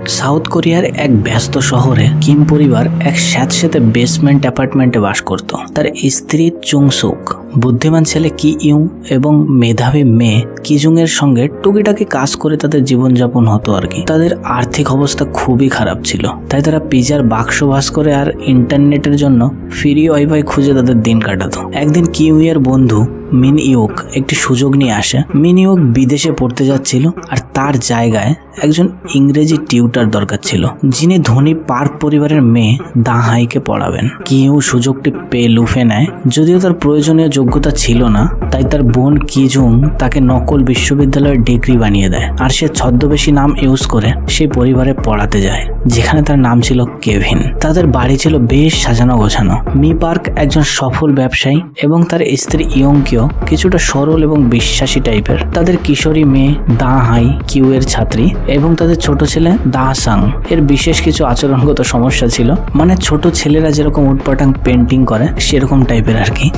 South কোরিয়ার এক ব্যস্ত শহরে কিম পরিবার এক স্যাঁতস্যাঁতে বেসমেন্ট অ্যাপার্টমেন্টে বাস করত। তার স্ত্রী চুংসুক, বুদ্ধিমান ছেলে কি ইউ এবং মেধাবী মেয়ে কিজুং এর সঙ্গে টুকিটাকি কাজ করে তাদের জীবনযাপন হতো আর কি। তাদের আর্থিক অবস্থা খুবই খারাপ ছিল, তাই তারা পিজার বাক্স ভাস করে আর ইন্টারনেটের জন্য ফ্রি ওয়াইফাই খুঁজে তাদের দিন কাটাতো। একদিন কিউ এর বন্ধু মিন ইউক একটি সুযোগ নিয়ে আসে। মিন ইউক বিদেশে পড়তে যাচ্ছিল আর তার জায়গায় একজন ইংরেজি টিউটার দরকার ছিল, যিনি ধনী পার্ক পরিবারের মেয়ে দা হাইকে পড়াবেন। কিউ সুযোগটি পেয়ে লুফে নেয়। যদিও তার প্রয়োজনীয় যোগ্যতা ছিল না, তাই তার বোন কিজুং তাকে নকল বিশ্ববিদ্যালয়ের ডিগ্রি বানিয়ে দেয় আর সে ছদ্মবেশী নাম ইউজ করে সেই পরিবারে পড়াতে যায়, যেখানে তার নাম ছিল কেভিন। তাদের বাড়ি ছিল বেশ সাজানো গোছানো। মি পার্ক একজন সফল ব্যবসায়ী এবং তার স্ত্রী ইয়ংকেও কিছুটা সরল এবং বিশ্বাসী টাইপের। তাদের কিশোরী মেয়ে দা হাই কিউ এর ছাত্রী এবং তাদের ছোট ছেলে দা সাং এর বিশেষ কিছু আচরণগত সমস্যা ছিল, মানে ছোট ছেলেরা যেরকম উটপাটাং পেন্টিং করে সেরকম টাইপের আর কি।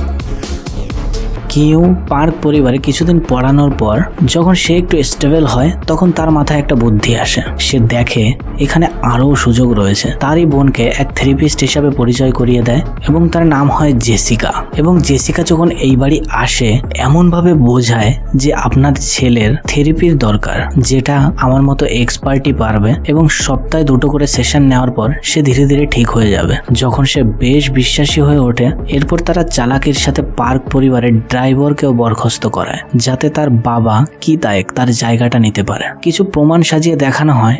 কিউ পার্ক পরিবারে কিছুদিন পড়ানোর পর যখন সে একটু স্টেবল হয়, তখন তার মাথায় একটা বুদ্ধি আসে। সে দেখে এখানে আরও সুযোগ রয়েছে। তারই বোনকে এক থেরাপিস্ট হিসাবে পরিচয় করিয়ে দেয় এবং তার নাম হয় জেসিকা। এবং জেসিকা যখন এই বাড়ি আসে এমনভাবে বোঝায় যে আপনার ছেলের থেরাপির দরকার, যেটা আমার মতো এক্সপার্টই পারবে, এবং সপ্তাহে 2টো করে সেশন নেওয়ার পর সে ধীরে ধীরে ঠিক হয়ে যাবে। যখন সে বেশ বিশ্বাসী হয়ে ওঠে, এরপর তারা চালাকির সাথে পার্ক পরিবারের ড্রাইভারকেও বরখাস্ত করায়, যাতে তার বাবা কি তায়েক তার জায়গাটা নিতে পারে। কিছু প্রমাণ সাজিয়ে দেখানো হয়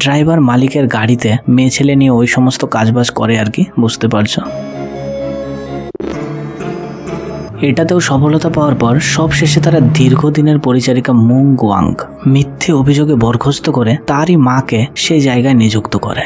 ড্রাইভার মালিকের গাড়িতে মেয়ে ছেলে নিয়ে ওই সমস্ত কাজবাজ করে আর কি, বুঝতে পারছো। এটাতেও সফলতা পাওয়ার পর সবশেষে তারা দীর্ঘদিনের পরিচারিকা মুং গোয়াং মিথ্যে অভিযোগে বরখাস্ত করে তারই মাকে সেই জায়গায় নিযুক্ত করে।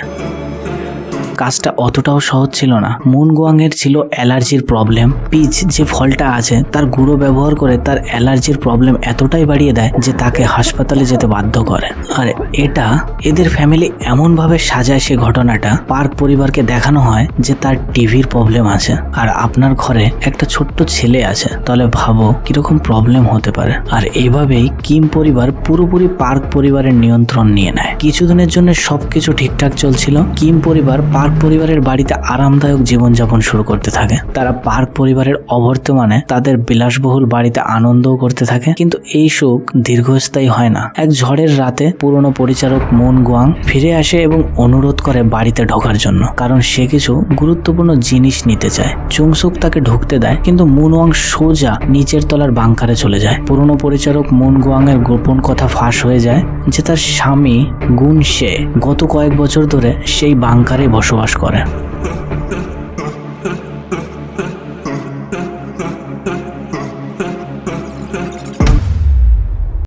কাজটা অতটাও সহজ ছিল না। মুন গোয়াং এর ছিল অ্যালার্জির প্রবলেম। পিচ যে ফলটা আছে তার গুঁড়ো ব্যবহার করে তার অ্যালার্জির প্রবলেম এতটাই বাড়িয়ে দেয় যে তাকে হাসপাতালে যেতে বাধ্য করে। আর এটা এদের ফ্যামিলি এমনভাবে সাজায় সে ঘটনাটা, পার্ক পরিবারকে দেখানো হয় যে তার টিভির প্রবলেম আছে আর আপনার ঘরে একটা ছোট্ট ছেলে আছে, তাহলে ভাবো কিরকম প্রবলেম হতে পারে। আর এভাবেই কিম পরিবার পুরোপুরি পার্ক পরিবারের নিয়ন্ত্রণ নিয়ে নেয়। কিছুদিনের জন্য সবকিছু ঠিকঠাক চলছিল। কিম পরিবার পার্ক পরিবারের বাড়িতে আরামদায়ক জীবনযাপন শুরু করতে থাকে। তারা পার্ক পরিবারের অবর্তমানে তাদের বিলাসবহুল বাড়িতে আনন্দও করতে থাকে, কিন্তু এই সুখ দীর্ঘস্থায়ী হয় না। এক ঝড়ের রাতে পুরনো পরিচারক মুন গোয়াং ফিরে আসে এবং অনুরোধ করে বাড়িতে ঢোকার জন্য, কারণ সে কিছু গুরুত্বপূর্ণ জিনিস নিতে চায়। চুংসুক তাকে ঢুকতে দেয়, কিন্তু মুন ওয়াং সোজা নিচের তলার বাংকারে চলে যায়। পুরনো পরিচারক মুন গোয়াং এর গোপন কথা ফাঁস হয়ে যায় যে তার স্বামী গুন শে গত কয়েক বছর ধরে সেই বাংকারে বসবাস করে।